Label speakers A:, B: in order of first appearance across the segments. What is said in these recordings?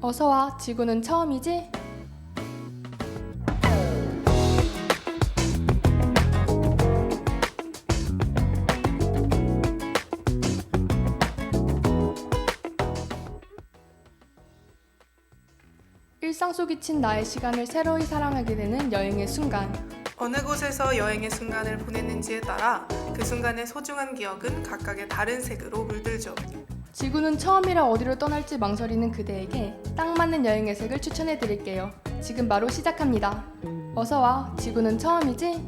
A: 어서와, 지구는 처음이지? 일상 속이 친 나의 시간을 새로이 사랑하게 되는 여행의 순간.
B: 어느 곳에서 여행의 순간을 보냈는지에 따라 그 순간의 소중한 기억은 각각의 다른 색으로 물들죠.
A: 지구는 처음이라 어디로 떠날지 망설이는 그대에게 딱 맞는 여행의 색을 추천해 드릴게요. 지금 바로 시작합니다. 어서와, 지구는 처음이지?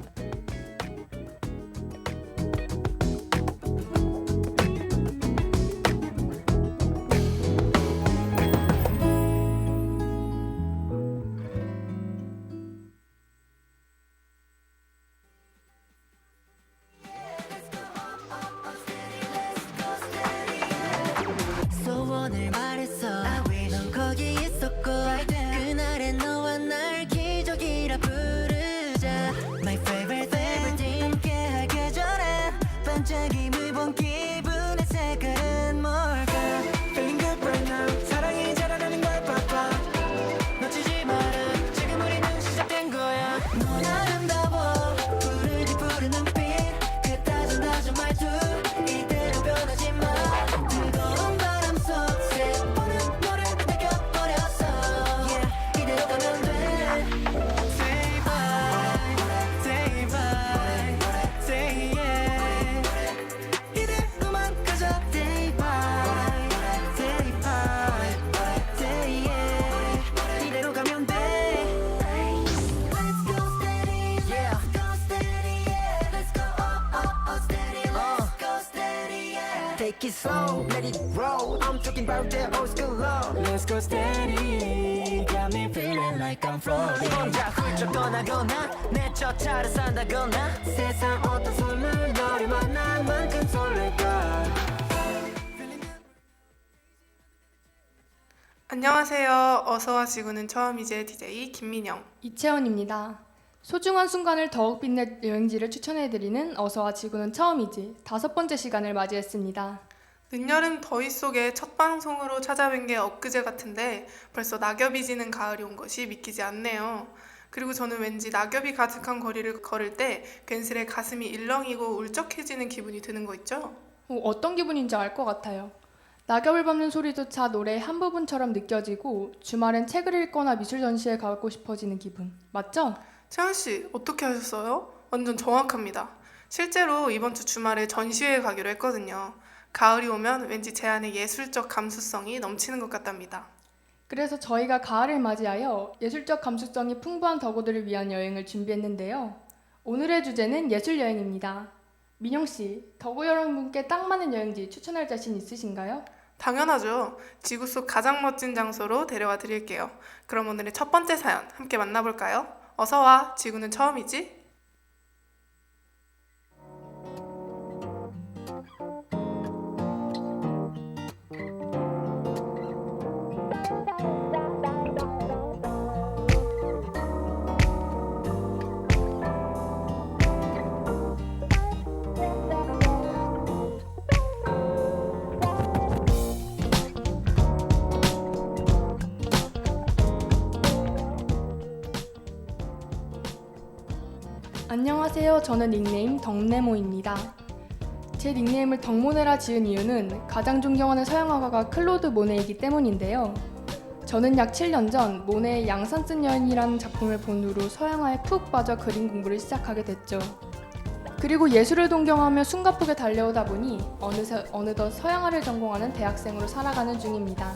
C: 소원을 말했어 넌 거기 있었고 그날의 너와 날 기적이라 부르자 My favorite thing 함께할 계절에 반짝임을 본 기분의 색깔은 뭘까 Feeling good right now 사랑이 자라나는 걸 봐봐 놓치지 마라 지금 우리는 시작된 거야 넌 아름다워 푸르디 푸른 눈빛 그 따뜻한 말투 이대로 변하지 마 뜨거운 바람 속에 보는 너를 느껴버렸어 Yeah 이대로 가면 돼 Say bye Say bye Say yeah 이대로만 가자 Say bye Say bye Say yeah 이대로 가면 돼 Let's go steady Yeah Let's go steady Yeah Let's go steady Let's go steady Yeah Take it slow Let it roll I'm talking about the old school love Let's go steady Got me feeling like I'm floating 혼자 훌쩍 떠나거나 내 첫 차를 산다거나 세상 어떤 설렘 너를 만난 만큼 설렐까
B: 안녕하세요. 어서와 지구는 처음이제 DJ 김민영.
A: 이채원입니다. 소중한 순간을 더욱 빛낼 여행지를 추천해드리는 어서와 지구는 처음이지 5번째 시간을 맞이했습니다.
B: 늦여름 더위 속에 첫 방송으로 찾아뵌 게 엊그제 같은데 벌써 낙엽이 지는 가을이 온 것이 믿기지 않네요. 그리고 저는 왠지 낙엽이 가득한 거리를 걸을 때 괜스레 가슴이 일렁이고 울적해지는 기분이 드는 거 있죠?
A: 어떤 기분인지 알 것 같아요. 낙엽을 밟는 소리조차 노래의 한 부분처럼 느껴지고 주말엔 책을 읽거나 미술 전시회 가고 싶어지는 기분. 맞죠?
B: 채연씨, 어떻게 하셨어요? 완전 정확합니다. 실제로 이번 주 주말에 전시회에 가기로 했거든요. 가을이 오면 왠지 제 안에 예술적 감수성이 넘치는 것 같답니다.
A: 그래서 저희가 가을을 맞이하여 예술적 감수성이 풍부한 덕후들을 위한 여행을 준비했는데요. 오늘의 주제는 예술 여행입니다. 민영씨, 덕후 여러분께 딱 맞는 여행지 추천할 자신 있으신가요?
B: 당연하죠. 지구 속 가장 멋진 장소로 데려가 드릴게요. 그럼 오늘의 첫 번째 사연 함께 만나볼까요? 어서와, 지구는 처음이지?
A: 안녕하세요. 저는 닉네임 덕네모입니다. 제 닉네임을 덕모네라 지은 이유는 가장 존경하는 서양화가가 클로드 모네이기 때문인데요. 저는 약 7년 전 모네의 양산 쓴 여인이라는 작품을 본 후로 서양화에 푹 빠져 그림 공부를 시작하게 됐죠. 그리고 예술을 동경하며 숨가쁘게 달려오다 보니 어느덧 서양화를 전공하는 대학생으로 살아가는 중입니다.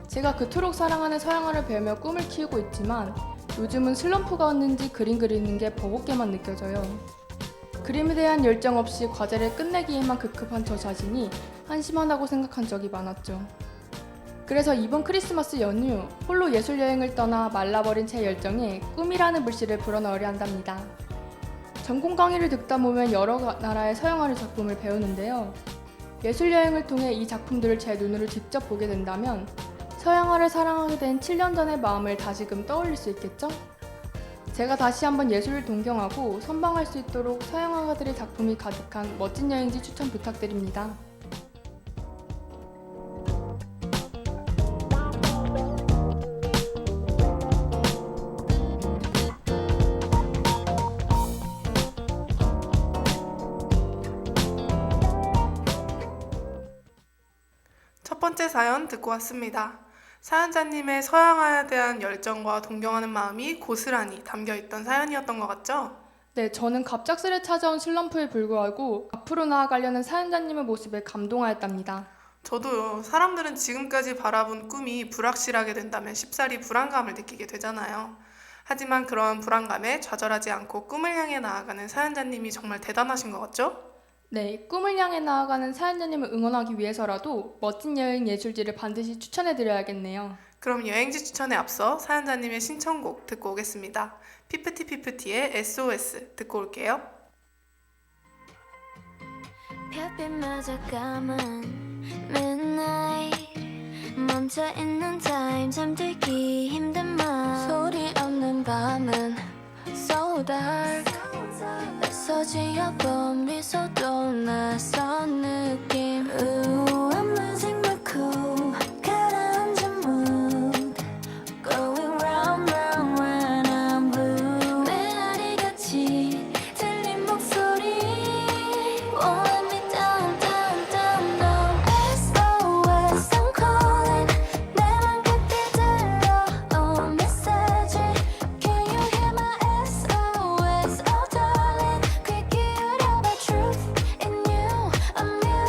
A: 제가 그토록 사랑하는 서양화를 배우며 꿈을 키우고 있지만 요즘은 슬럼프가 왔는지 그림 그리는 게 버겁게만 느껴져요. 그림에 대한 열정 없이 과제를 끝내기에만 급급한 저 자신이 한심하다고 생각한 적이 많았죠. 그래서 이번 크리스마스 연휴 홀로 예술 여행을 떠나 말라버린 제 열정에 꿈이라는 불씨를 불어넣으려 한답니다. 전공 강의를 듣다 보면 여러 나라의 서양화를 작품을 배우는데요. 예술 여행을 통해 이 작품들을 제 눈으로 직접 보게 된다면 서양화를 사랑하게 된 7년 전의 마음을 다시금 떠올릴 수 있겠죠? 제가 다시 한번 예술을 동경하고 선방할 수 있도록 서양화가들의 작품이 가득한 멋진 여행지 추천 부탁드립니다.
B: 첫 번째 사연 듣고 왔습니다. 사연자님의 서양화에 대한 열정과 동경하는 마음이 고스란히 담겨있던 사연이었던 것 같죠?
A: 네, 저는 갑작스레 찾아온 슬럼프에 불구하고 앞으로 나아가려는 사연자님의 모습에 감동하였답니다.
B: 저도요. 사람들은 지금까지 바라본 꿈이 불확실하게 된다면 쉽사리 불안감을 느끼게 되잖아요. 하지만 그러한 불안감에 좌절하지 않고 꿈을 향해 나아가는 사연자님이 정말 대단하신 것 같죠?
A: 네, 꿈을 향해 나아가는 사연자님을 응원하기 위해서라도 멋진 여행 예술지를 반드시 추천해드려야겠네요.
B: 그럼 여행지 추천에 앞서 사연자님의 신청곡 듣고 오겠습니다. 피프티피프티의 SOS 듣고 올게요.
D: 별빛마저 감은 midnight 멈춰있는 time 잠들기 힘든 맘 소리 없는 밤은 so dark 애써 지어본 미소도 낯선 느낌 Ooh, I'm losing my cool 가라앉은 mood Going round round round I'm blue 메아리같이 들린 목소리 Won't let me down down down no SOS I'm calling 내 맘 깊이 들려온 메시지 Can you hear my SOS oh darling 귀 기울여봐 truth in you I'm you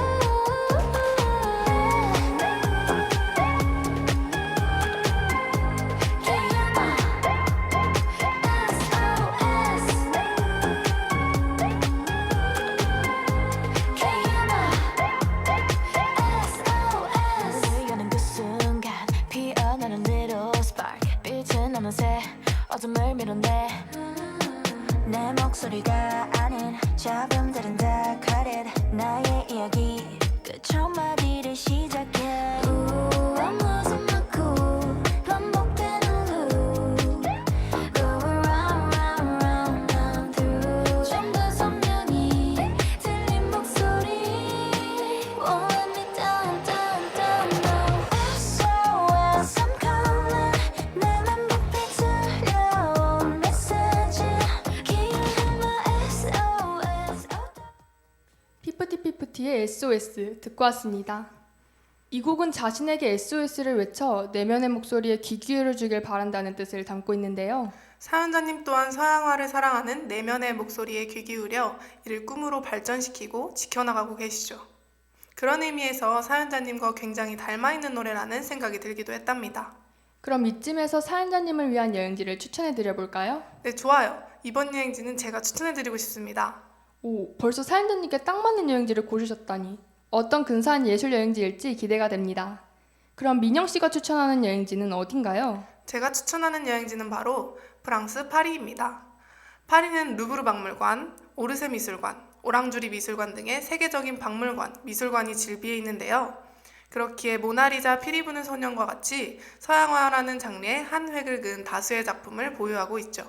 D: Can you hear my SOS 문을 여는 그 순간 피어나는 little spark 빛은 어느새 어둠을 밀어내 내 목소리가 아닌 잡음들은 다 credit 나의 이야기 끝 첫마디를 시작해 Ooh, I'm losing my cool 반복되는 loop Going round round round I'm through 좀 더 선명히 들린 목소리 Won't let me down down down no SOS I'm calling 내 맘 깊이 들려온 메시지 Can you hear my SOS
A: 피프티피프티의 SOS 듣고 왔습니다. 이 곡은 자신에게 SOS를 외쳐 내면의 목소리에 귀 기울여주길 바란다는 뜻을 담고 있는데요.
B: 사연자님 또한 서양화를 사랑하는 내면의 목소리에 귀 기울여 이를 꿈으로 발전시키고 지켜나가고 계시죠. 그런 의미에서 사연자님과 굉장히 닮아있는 노래라는 생각이 들기도 했답니다.
A: 그럼 이쯤에서 사연자님을 위한 여행지를 추천해드려볼까요?
B: 네, 좋아요. 이번 여행지는 제가 추천해드리고 싶습니다.
A: 오, 벌써 사연자님께 딱 맞는 여행지를 고르셨다니. 어떤 근사한 예술 여행지일지 기대가 됩니다. 그럼 민영씨가 추천하는 여행지는 어딘가요?
B: 제가 추천하는 여행지는 바로 프랑스 파리입니다. 파리는 루브르 박물관, 오르세 미술관, 오랑주리 미술관 등의 세계적인 박물관, 미술관이 질비해 있는데요. 그렇기에 모나리자 피리 부는 소년과 같이 서양화라는 장르의 한 획을 그은 다수의 작품을 보유하고 있죠.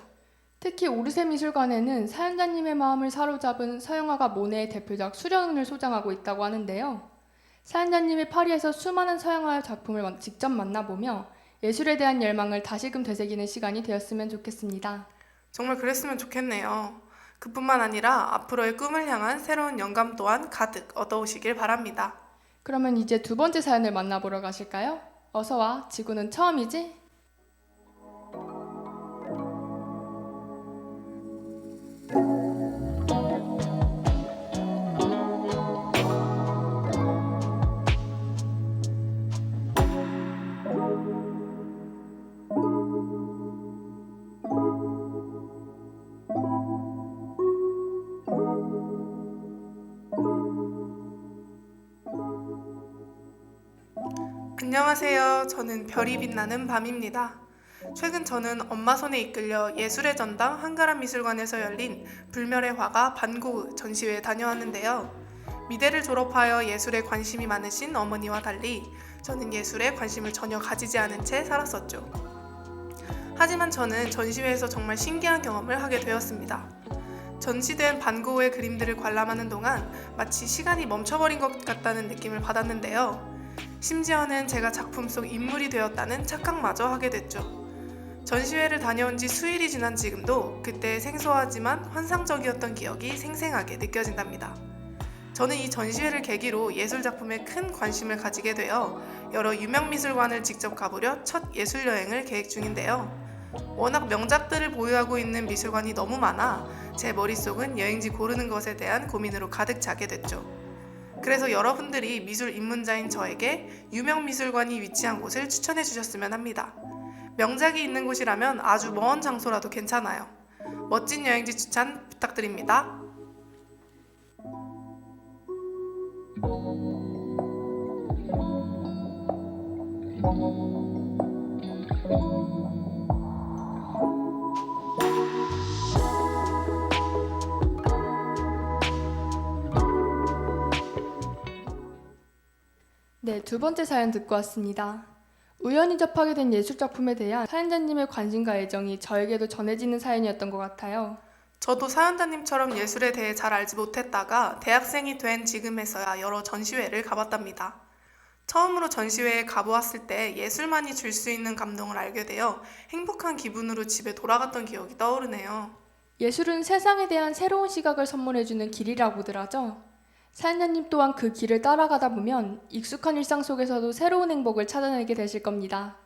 A: 특히 오르세 미술관에는 사연자님의 마음을 사로잡은 서양화가 모네의 대표작 수련을 소장하고 있다고 하는데요. 사연자님이 파리에서 수많은 서양화 작품을 직접 만나보며 예술에 대한 열망을 다시금 되새기는 시간이 되었으면 좋겠습니다.
B: 정말 그랬으면 좋겠네요. 그뿐만 아니라 앞으로의 꿈을 향한 새로운 영감 또한 가득 얻어오시길 바랍니다.
A: 그러면 이제 두 번째 사연을 만나보러 가실까요? 어서와, 지구는 처음이지?
B: 안녕하세요. 저는 별이 빛나는 밤입니다. 최근 저는 엄마 손에 이끌려 예술의 전당 한가람 미술관에서 열린 불멸의 화가 반 고흐 전시회에 다녀왔는데요. 미대를 졸업하여 예술에 관심이 많으신 어머니와 달리 저는 예술에 관심을 전혀 가지지 않은 채 살았었죠. 하지만 저는 전시회에서 정말 신기한 경험을 하게 되었습니다. 전시된 반 고흐의 그림들을 관람하는 동안 마치 시간이 멈춰버린 것 같다는 느낌을 받았는데요. 심지어는 제가 작품 속 인물이 되었다는 착각마저 하게 됐죠. 전시회를 다녀온 지 수일이 지난 지금도 그때 생소하지만 환상적이었던 기억이 생생하게 느껴진답니다. 저는 이 전시회를 계기로 예술작품에 큰 관심을 가지게 되어 여러 유명 미술관을 직접 가보려 첫 예술 여행을 계획 중인데요. 워낙 명작들을 보유하고 있는 미술관이 너무 많아 제 머릿속은 여행지 고르는 것에 대한 고민으로 가득 차게 됐죠. 그래서 여러분들이 미술 입문자인 저에게 유명 미술관이 위치한 곳을 추천해 주셨으면 합니다. 명작이 있는 곳이라면 아주 먼 장소라도 괜찮아요. 멋진 여행지 추천 부탁드립니다.
A: 네, 두 번째 사연 듣고 왔습니다. 우연히 접하게 된 예술작품에 대한 사연자님의 관심과 애정이 저에게도 전해지는 사연이었던 것 같아요.
B: 저도 사연자님처럼 예술에 대해 잘 알지 못했다가 대학생이 된 지금에서야 여러 전시회를 가봤답니다. 처음으로 전시회에 가보았을 때 예술만이 줄 수 있는 감동을 알게 되어 행복한 기분으로 집에 돌아갔던 기억이 떠오르네요.
A: 예술은 세상에 대한 새로운 시각을 선물해주는 길이라고들 하죠. 사연자님 또한 그 길을 따라가다 보면 익숙한 일상 속에서도 새로운 행복을 찾아내게 되실 겁니다.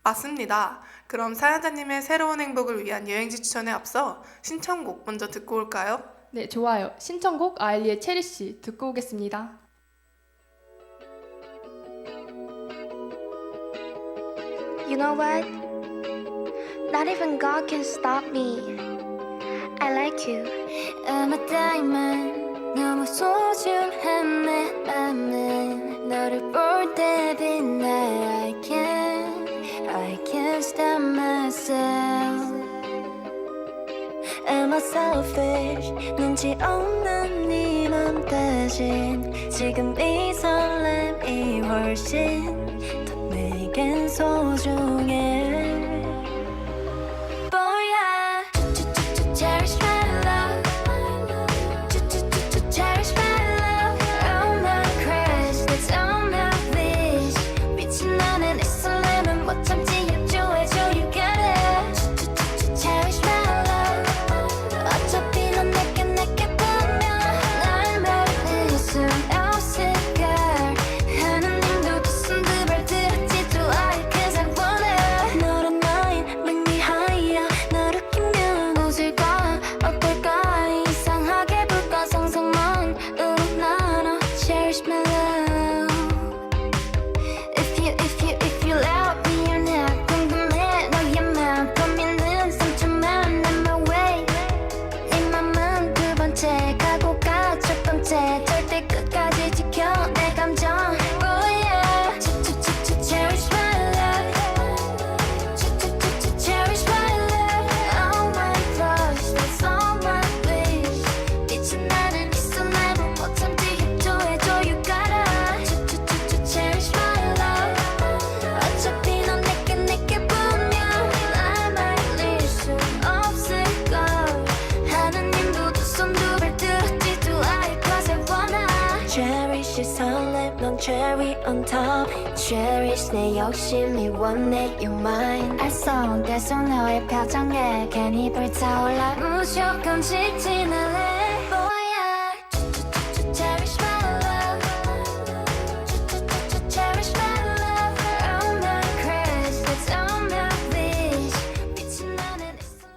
B: 맞습니다. 그럼 사연자님의 새로운 행복을 위한 여행지 추천에 앞서 신청곡 먼저 듣고 올까요?
A: 네, 좋아요. 신청곡 아일리의 체리씨 듣고 오겠습니다.
E: You know what? Not even God can stop me. I like you.
D: I'm a diamond 너무 소중한 내 맘은 너를 볼 때 빛나 I can't stop myself
E: Am I selfish? 눈치 없는 네 맘 대신 지금 이 설렘이 훨씬 더 내겐 소중해.
D: Boy I cherish my love cherish my love All my crush that's all my wish 미친 나는 이 설렘은 못 참지 협조해줘 You got it cherish my love 어차피 넌 내게 보면 날 말릴 순 없을걸 하느님도 두 손 두 발 들었지 Do I cause I want it
E: 너란 나인 make me higher. 널 웃기면
D: 웃을까 어떨까 이상하게 불가상상만으로 나눠
E: cherish my love.
D: If you love me you're not 궁금해 너의 맘 고민은 상처만 on my way
E: 네 맘은 두 번째 가고 가 첫 번째 절대 끝까지 지켜 내 감정.
D: Oh yeah
E: Cherish my love.
D: Cherish my love
E: All my flaws, that's all my wish. 미친 나를 이 설렘을 못 참지 협조해줘. You gotta cherish my love. 어차피 넌 내게 보면 날 말릴 수 없을걸. 하느님도 두 손 두 발 들었지 Do I cause I wanna cherish 이 설렘 넌 cherry on top. Cherish 내 욕심이 원해 you mine. 알쏭달쏭 너의 표정에 괜히 불타올라 무조건 직진 할래. Boy I cherish my love. Cherish my love. All my crush that's all my wish. 미친 나는 있어.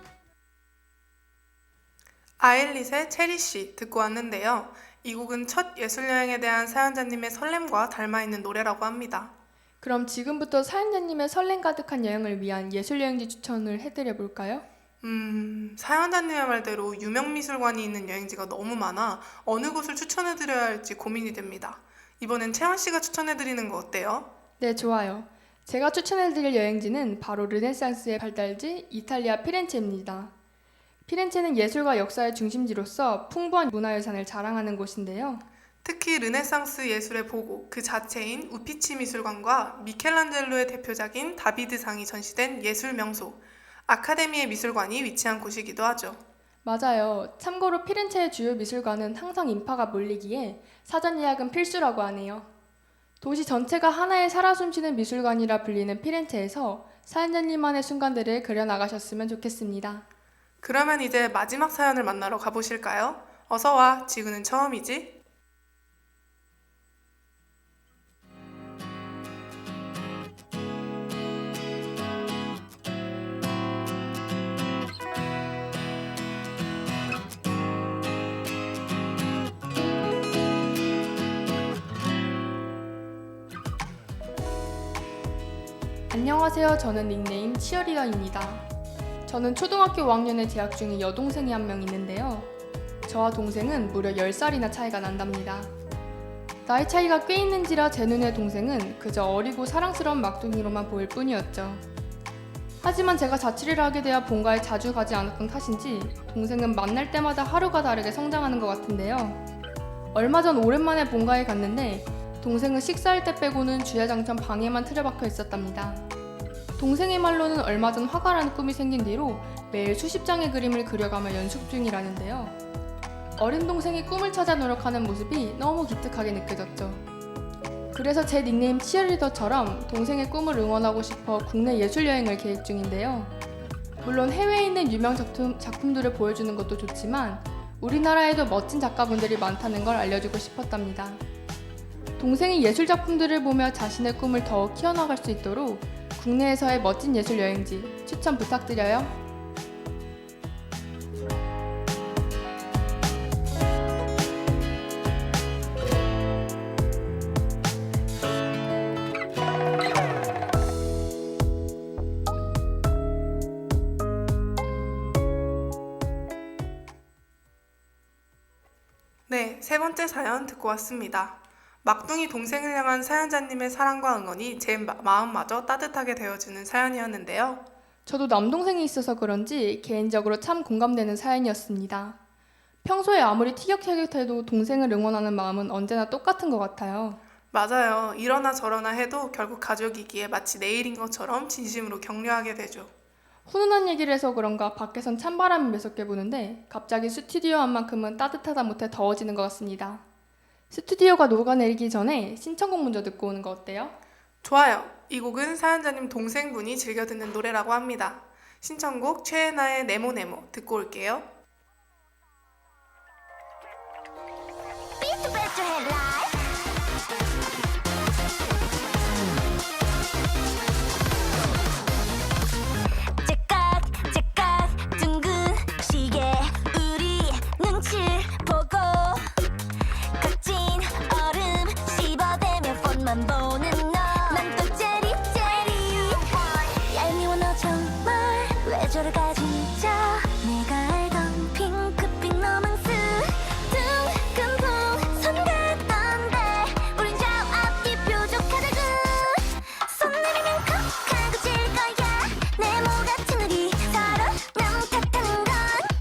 B: 아일릿의 체리씨 듣고 왔는데요. 이 곡은 첫 예술여행에 대한 사연자님의 설렘과 닮아있는 노래라고 합니다.
A: 그럼 지금부터 사연자님의 설렘 가득한 여행을 위한 예술여행지 추천을 해드려 볼까요?
B: 사연자님의 말대로 유명 미술관이 있는 여행지가 너무 많아 어느 곳을 추천해드려야 할지 고민이 됩니다. 이번엔 채원씨가 추천해드리는 거 어때요?
A: 네, 좋아요. 제가 추천해드릴 여행지는 바로 르네상스의 발달지 이탈리아 피렌체입니다. 피렌체는 예술과 역사의 중심지로서 풍부한 문화유산을 자랑하는 곳인데요.
B: 특히 르네상스 예술의 보고 그 자체인 우피치 미술관과 미켈란젤로의 대표작인 다비드상이 전시된 예술 명소 아카데미의 미술관이 위치한 곳이기도 하죠.
A: 맞아요. 참고로 피렌체의 주요 미술관은 항상 인파가 몰리기에 사전 예약은 필수라고 하네요. 도시 전체가 하나의 살아 숨쉬는 미술관이라 불리는 피렌체에서 사연자님만의 순간들을 그려나가셨으면 좋겠습니다.
B: 그러면 이제 마지막 사연을 만나러 가보실까요? 어서와, 지구는 처음이지?
A: 안녕하세요. 저는 닉네임 치어리더입니다. 저는 초등학교 5학년에 재학 중인 여동생이 한 명 있는데요. 저와 동생은 무려 10살이나 차이가 난답니다. 나이 차이가 꽤 있는지라 제 눈에 동생은 그저 어리고 사랑스러운 막둥이로만 보일 뿐이었죠. 하지만 제가 자취를 하게 되어 본가에 자주 가지 않았던 탓인지 동생은 만날 때마다 하루가 다르게 성장하는 것 같은데요. 얼마 전 오랜만에 본가에 갔는데 동생은 식사할 때 빼고는 주야장천 방에만 틀어박혀 있었답니다. 동생의 말로는 얼마 전 화가라는 꿈이 생긴 뒤로 매일 수십 장의 그림을 그려가며 연습 중이라는데요. 어린 동생이 꿈을 찾아 노력하는 모습이 너무 기특하게 느껴졌죠. 그래서 제 닉네임 치어리더처럼 동생의 꿈을 응원하고 싶어 국내 예술여행을 계획 중인데요. 물론 해외에 있는 유명 작품들을 보여주는 것도 좋지만 우리나라에도 멋진 작가분들이 많다는 걸 알려주고 싶었답니다. 동생이 예술 작품들을 보며 자신의 꿈을 더욱 키워나갈 수 있도록 국내에서의 멋진 예술 여행지 추천 부탁드려요.
B: 네, 세 번째 사연 듣고 왔습니다. 막둥이 동생을 향한 사연자님의 사랑과 응원이 제 마음마저 따뜻하게 되어주는 사연이었는데요.
A: 저도 남동생이 있어서 그런지 개인적으로 참 공감되는 사연이었습니다. 평소에 아무리 티격태격해도 동생을 응원하는 마음은 언제나 똑같은 것 같아요.
B: 맞아요. 이러나 저러나 해도 결국 가족이기에 마치 내일인 것처럼 진심으로 격려하게 되죠.
A: 훈훈한 얘기를 해서 그런가 밖에선 찬바람이 매섭게 부는데 갑자기 스튜디오 안만큼은 따뜻하다 못해 더워지는 것 같습니다. 스튜디오가 녹아내리기 전에 신청곡 먼저 듣고 오는 거 어때요?
B: 좋아요. 이 곡은 사연자님 동생분이 즐겨 듣는 노래라고 합니다. 신청곡 최애나의 네모네모 듣고 올게요.
D: 째깍째깍 둥근 시계 우리 눈치 보고 각진 얼음 씹어대며 폰만 보는 너 난 또 째리째리 얄미워 너 정말 왜 저럴까 진짜 내가 알던 핑크빛 너만 쓰둥근풍 손 같던데 우린 저 앞뒤 뾰족하다구 손 내리면 콕 하고 질 거야 네모 같은 우리 서로 너무 탓하는 건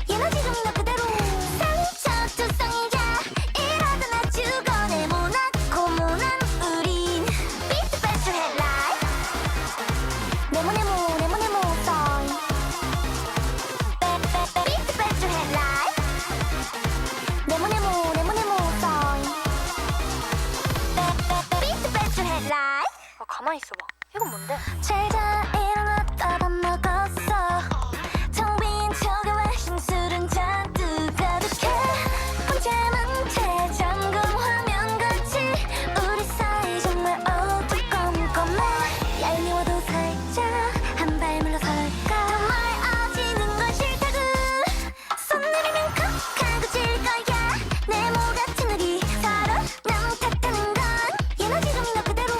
D: 에너지 좀 너 그대로 상처투성이자 이러다 나 죽어 네모나고 모난 우린 비트 배트 헤드라이트 네모네모 네모네모 사인 비트 배트 헤드라이트 네모네모 네모네모 사인 비트 배트 헤드라이트 가만히 있어봐 이건 뭔데? 잘자 일어났다 밥 먹었어 텅 빈 저가와 심술은 잔뜩 가득해 혼자만 재점검 화면같이 우리 사이 정말 어두컴컴해 얄미워도 살짝 한 발 물러설까 정말 어지는 건 싫다구 손 내리면 콕 하고 질 거야 네모 같은 우리 서로 너무 탓하는 건 에너지 좀 너 그대로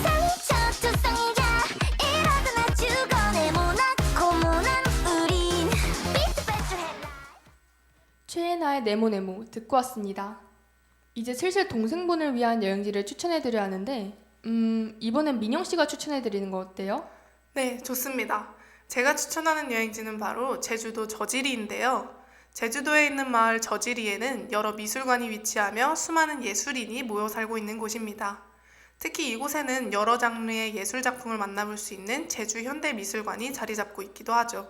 D: 상처투성이자 이러다 나 죽어 네모나고 모난 우린 비트 배트 헤드라이트
A: 최애나의 네모네모 듣고 왔습니다. 이제 슬슬 동생분을 위한 여행지를 추천해드려야 하는데 이번엔 민영씨가 추천해드리는 거 어때요?
B: 네, 좋습니다. 제가 추천하는 여행지는 바로 제주도 저지리인데요. 제주도에 있는 마을 저지리에는 여러 미술관이 위치하며 수많은 예술인이 모여 살고 있는 곳입니다. 특히 이곳에는 여러 장르의 예술 작품을 만나볼 수 있는 제주 현대미술관이 자리 잡고 있기도 하죠.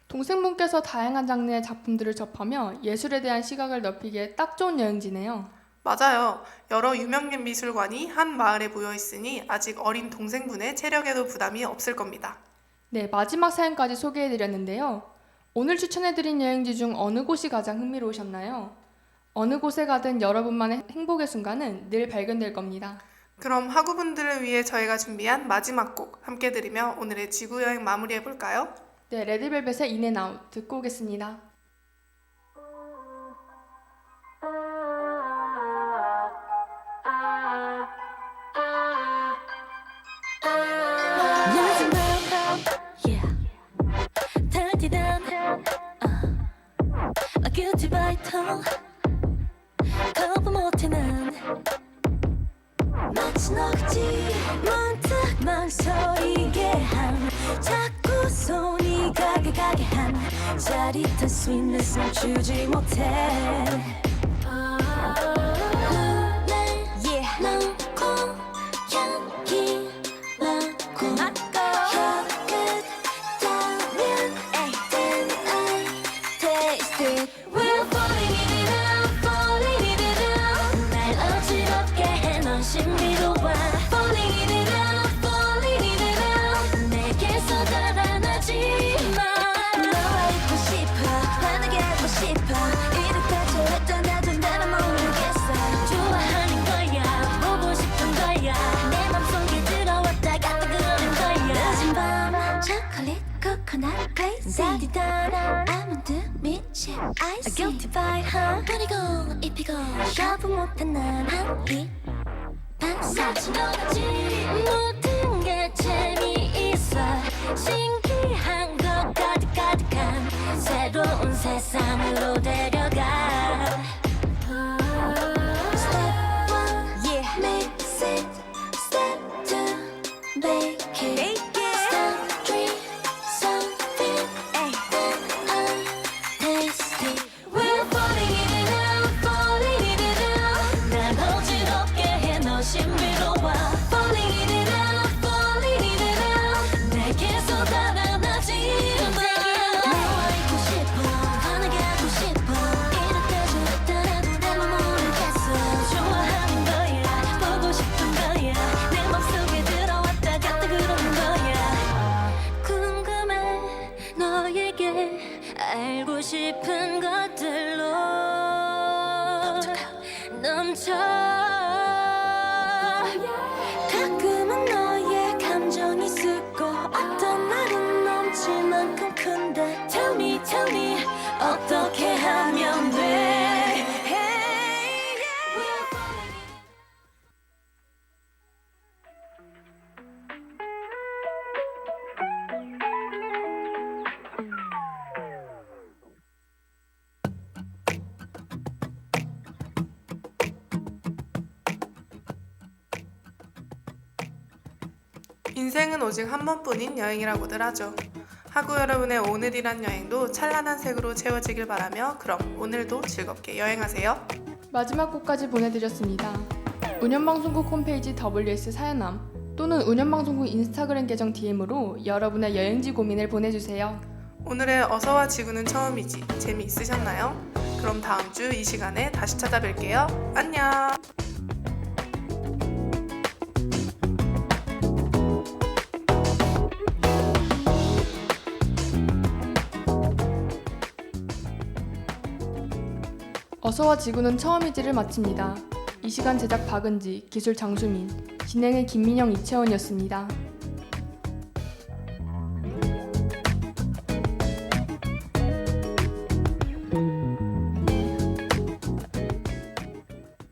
A: 동생분께서 다양한 장르의 작품들을 접하며 예술에 대한 시각을 넓히기에 딱 좋은 여행지네요.
B: 맞아요. 여러 유명 미술관이 한 마을에 모여 있으니 아직 어린 동생분의 체력에도 부담이 없을 겁니다.
A: 네, 마지막 사연까지 소개해드렸는데요. 오늘 추천해드린 여행지 중 어느 곳이 가장 흥미로우셨나요? 어느 곳에 가든 여러분만의 행복의 순간은 늘 발견될 겁니다.
B: 그럼 학우분들을 위해 저희가 준비한 마지막 곡 함께 들으며 오늘의 지구여행 마무리해볼까요?
A: 네, 레드벨벳의 In and Out 듣고 오겠습니다.
D: 눈을 거부 못해 난 마치 너같이 문득 망설이게 한 자꾸 손이 가게 한 짜릿한 sweetness을 주지 못해 눈에 넣고 향기 맡고 혀끝 닿으면 then I taste it We're falling in it out, falling in it out 날 어지럽게 해 넌 신비로워 Falling in it out, falling in it out 내게서 달아나지 마 너와 있고 싶어 환하게 하고 싶어 이렇게 저랬던 나도 나는 모르겠어 좋아하는 거야 보고 싶은 거야 내 맘속에 들어왔다 갔다 그러는 거야 늦은 밤 초콜릿 코코넛 페이스 따디다나 아몬드 밀칩 아이스 guilty vibe 뿌리고 입히고 거부 못한 난한입 반사치 너같이 모든 게 재미있어 신기한 것 가득한 새로운 세상으로 데려가 Step 1 mix it Step 2 bake it Step 3 something then I taste it We're falling in it out falling in it out 난 어지럽게 해 너 신비로워 Falling in it out falling in it out 내게서 달아나지 마 너와 있고 싶어 환하게 하고 싶어 이렇게 저랬다 나도 나만 모르겠어 좋아하는 거야 보고 싶은 거야 내 맘속에 들어왔다 갔다 그러는 거야 궁금해 너에게 알고 싶은 것들로 넘쳐 가끔은 너의 감정이 쓰고 어떤 날은 넘칠 만큼 큰데 Tell me 어떻게 하면 돼
B: 인생은 오직 한 번뿐인 여행이라고들 하죠. 하구 여러분의 오늘이란 여행도 찬란한 색으로 채워지길 바라며 그럼 오늘도 즐겁게 여행하세요.
A: 마지막 곡까지 보내드렸습니다. 운영방송국 홈페이지 WS 사연함 또는 운영방송국 인스타그램 계정 DM으로 여러분의 여행지 고민을 보내주세요.
B: 오늘의 어서와 지구는 처음이지 재미있으셨나요? 그럼 다음 주 이 시간에 다시 찾아뵐게요. 안녕.
A: 어서와 지구는 처음이지를 마칩니다. 이 시간 제작 박은지, 기술 장수민, 진행의 김민영, 이채원이었습니다.